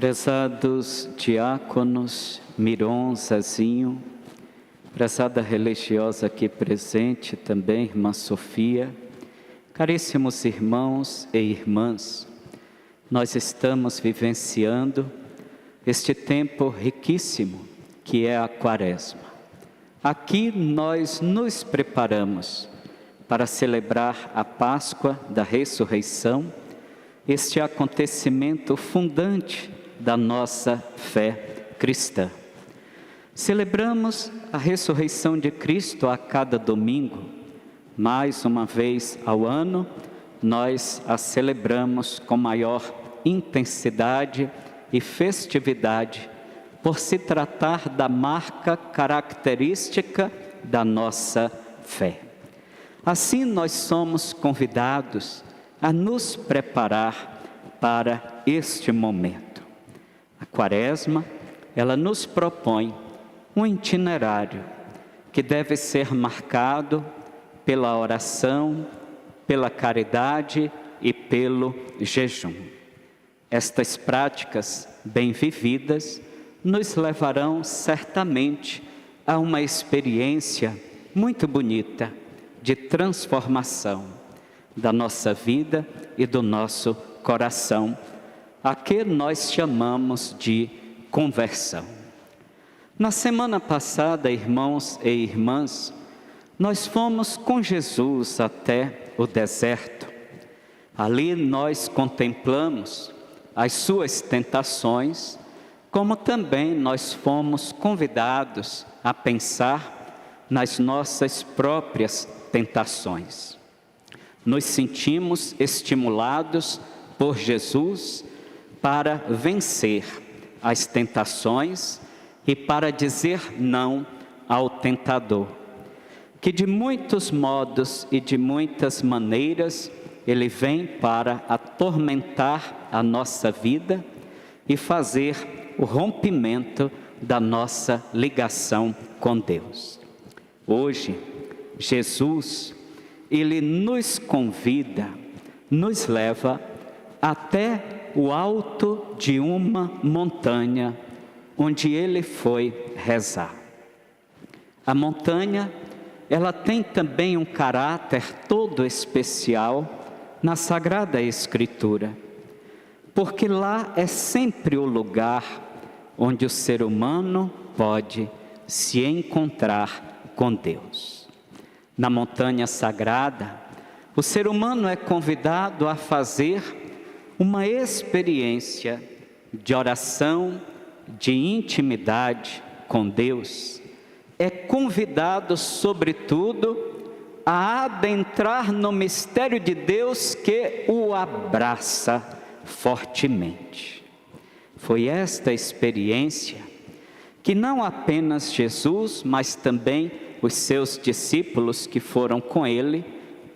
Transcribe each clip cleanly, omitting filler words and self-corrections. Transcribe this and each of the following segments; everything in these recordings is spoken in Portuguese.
Prezados diáconos, Miron, Zezinho, prezada religiosa aqui presente também, irmã Sofia, caríssimos irmãos e irmãs, nós estamos vivenciando este tempo riquíssimo que é a Quaresma. Aqui nós nos preparamos para celebrar a Páscoa da Ressurreição, este acontecimento fundante da nossa fé cristã. Celebramos a ressurreição de Cristo a cada domingo. Mais uma vez ao ano, nós a celebramos com maior intensidade e festividade, por se tratar da marca característica da nossa fé. Assim, nós somos convidados a nos preparar para este momento. A Quaresma, ela nos propõe um itinerário que deve ser marcado pela oração, pela caridade e pelo jejum. Estas práticas bem vividas nos levarão certamente a uma experiência muito bonita de transformação da nossa vida e do nosso coração, a que nós chamamos de conversão. Na semana passada, irmãos e irmãs, nós fomos com Jesus até o deserto. Ali nós contemplamos as suas tentações, como também nós fomos convidados a pensar nas nossas próprias tentações. Nos sentimos estimulados por Jesus para vencer as tentações e para dizer não ao tentador, que de muitos modos e de muitas maneiras ele vem para atormentar a nossa vida e fazer o rompimento da nossa ligação com Deus. Hoje, Jesus, ele nos convida, nos leva até o alto de uma montanha, onde ele foi rezar. A montanha, ela tem também um caráter todo especial na Sagrada Escritura, porque lá é sempre o lugar onde o ser humano pode se encontrar com Deus. Na montanha sagrada, o ser humano é convidado a fazer uma experiência de oração, de intimidade com Deus. É convidado, sobretudo, a adentrar no mistério de Deus que o abraça fortemente. Foi esta experiência que não apenas Jesus, mas também os seus discípulos que foram com ele,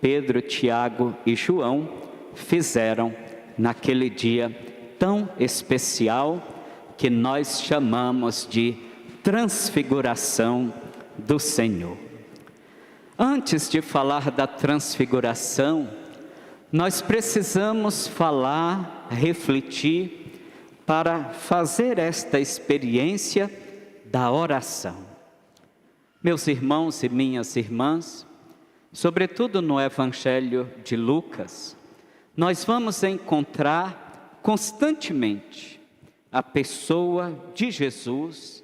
Pedro, Tiago e João, fizeram naquele dia tão especial que nós chamamos de transfiguração do Senhor. Antes de falar da transfiguração, nós precisamos falar, refletir, para fazer esta experiência da oração. Meus irmãos e minhas irmãs, sobretudo no Evangelho de Lucas, nós vamos encontrar constantemente a pessoa de Jesus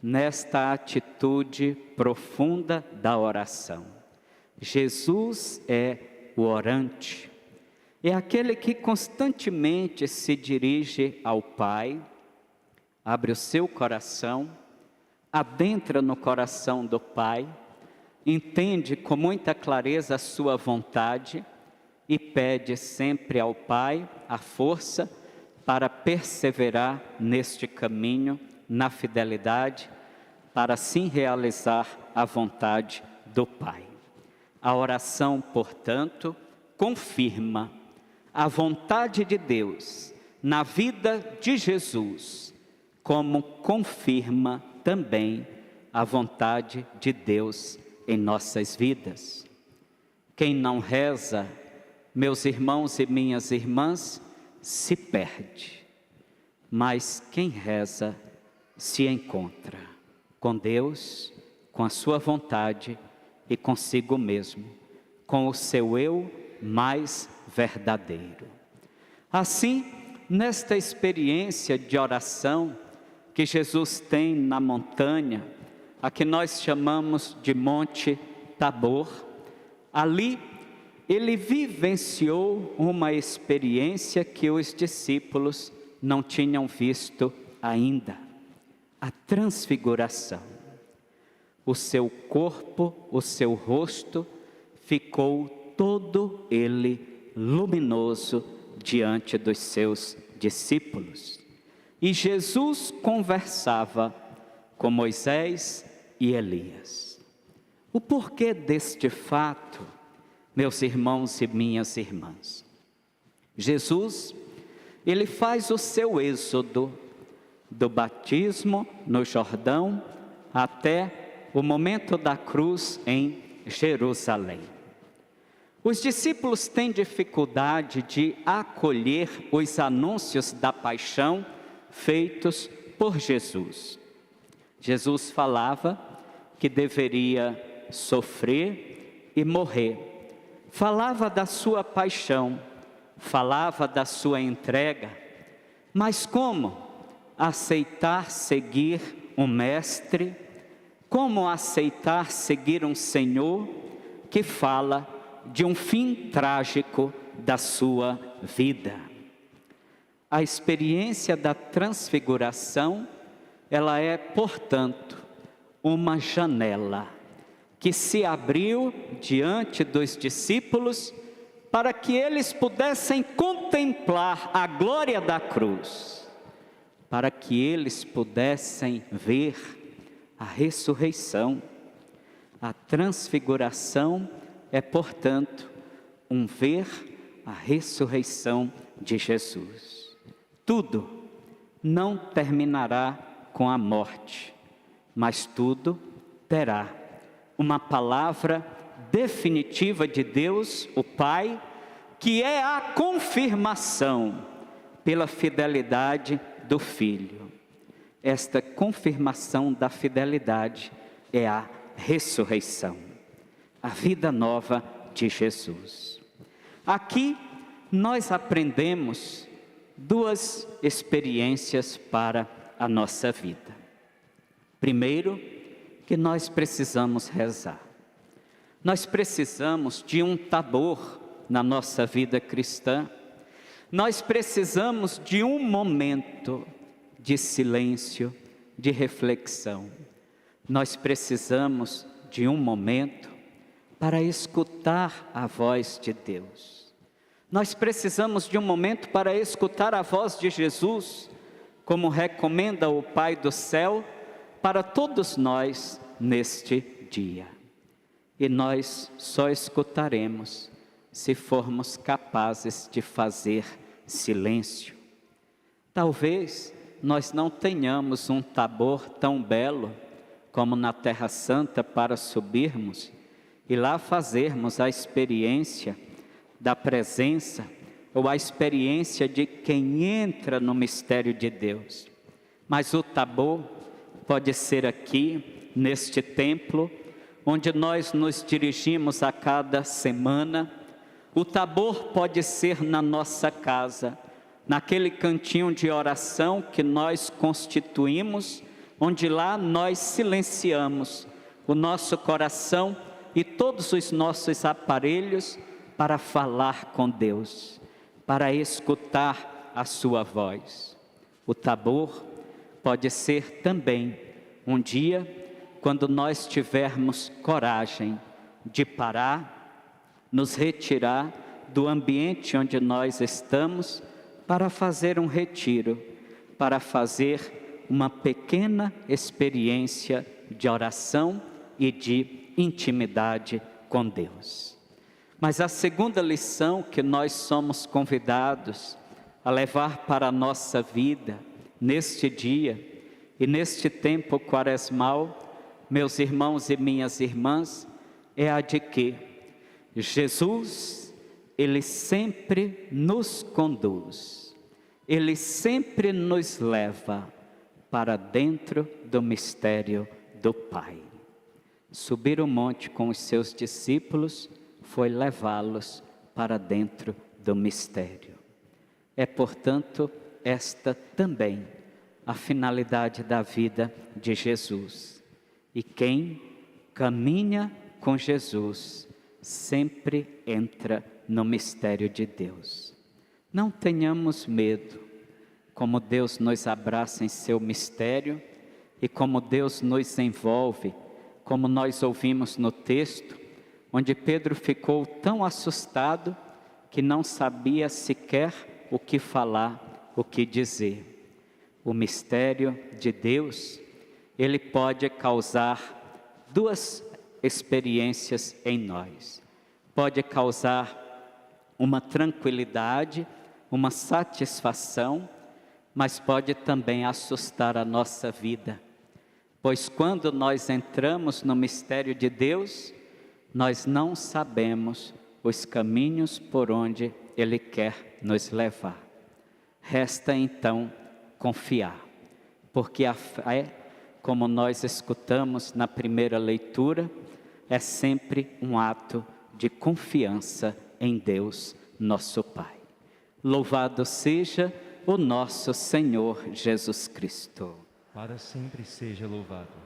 nesta atitude profunda da oração. Jesus é o orante, é aquele que constantemente se dirige ao Pai, abre o seu coração, adentra no coração do Pai, entende com muita clareza a sua vontade e pede sempre ao Pai a força para perseverar neste caminho, na fidelidade, para assim realizar a vontade do Pai. A oração, portanto, confirma a vontade de Deus na vida de Jesus, como confirma também a vontade de Deus em nossas vidas. Quem não reza, meus irmãos e minhas irmãs, se perde. mas quem reza se encontra com Deus, com a sua vontade e consigo mesmo, com o seu eu mais verdadeiro. Assim, nesta experiência de oração que Jesus tem na montanha, a que nós chamamos de Monte Tabor, ali ele vivenciou uma experiência que os discípulos não tinham visto ainda: a transfiguração. O seu corpo, o seu rosto ficou todo ele luminoso diante dos seus discípulos. E Jesus conversava com Moisés e Elias. O porquê deste fato, meus irmãos e minhas irmãs? Jesus, ele faz o seu êxodo do batismo no Jordão até o momento da cruz em Jerusalém. Os discípulos têm dificuldade de acolher os anúncios da paixão feitos por Jesus. Jesus falava que deveria sofrer e morrer, falava da sua paixão, falava da sua entrega, mas como aceitar seguir um mestre? Como aceitar seguir um Senhor que fala de um fim trágico da sua vida? A experiência da transfiguração, ela é, portanto, uma janela que se abriu diante dos discípulos para que eles pudessem contemplar a glória da cruz, para que eles pudessem ver a ressurreição. A transfiguração é, portanto, um ver a ressurreição de Jesus. Tudo não terminará com a morte, mas tudo terá uma palavra definitiva de Deus, o Pai, que é a confirmação pela fidelidade do Filho. Esta confirmação da fidelidade é a ressurreição, a vida nova de Jesus. Aqui nós aprendemos duas experiências para a nossa vida. Primeiro, que nós precisamos rezar. Nós precisamos de um tabor na nossa vida cristã. Nós precisamos de um momento de silêncio, de reflexão. Nós precisamos de um momento para escutar a voz de Deus. Nós precisamos de um momento para escutar a voz de Jesus, como recomenda o Pai do céu para todos nós neste dia. E nós só escutaremos se formos capazes de fazer silêncio. Talvez nós não tenhamos um tabor tão belo como na Terra Santa para subirmos e lá fazermos a experiência da presença ou a experiência de quem entra no mistério de Deus. Mas o tabor pode ser aqui, neste templo, onde nós nos dirigimos a cada semana. O tabor pode ser na nossa casa, naquele cantinho de oração que nós constituímos, onde lá nós silenciamos o nosso coração e todos os nossos aparelhos para falar com Deus, para escutar a sua voz. O tabor pode ser também um dia quando nós tivermos coragem de parar, nos retirar do ambiente onde nós estamos para fazer um retiro, para fazer uma pequena experiência de oração e de intimidade com Deus. Mas a segunda lição que nós somos convidados a levar para a nossa vida neste dia e neste tempo quaresmal, meus irmãos e minhas irmãs, é a de que Jesus, Ele sempre nos conduz, Ele sempre nos leva para dentro do mistério do Pai. Subir o monte com os seus discípulos foi levá-los para dentro do mistério. É, portanto, esta também a finalidade da vida de Jesus. E quem caminha com Jesus sempre entra no mistério de Deus. Não tenhamos medo, como Deus nos abraça em seu mistério e como Deus nos envolve, como nós ouvimos no texto, onde Pedro ficou tão assustado que não sabia sequer o que falar, o que dizer. O mistério de Deus, ele pode causar duas experiências em nós. Pode causar uma tranquilidade, uma satisfação, mas pode também assustar a nossa vida. Pois quando nós entramos no mistério de Deus, nós não sabemos os caminhos por onde Ele quer nos levar. Resta então confiar, porque a fé, como nós escutamos na primeira leitura, é sempre um ato de confiança em Deus, nosso Pai. Louvado seja o nosso Senhor Jesus Cristo. Para sempre seja louvado.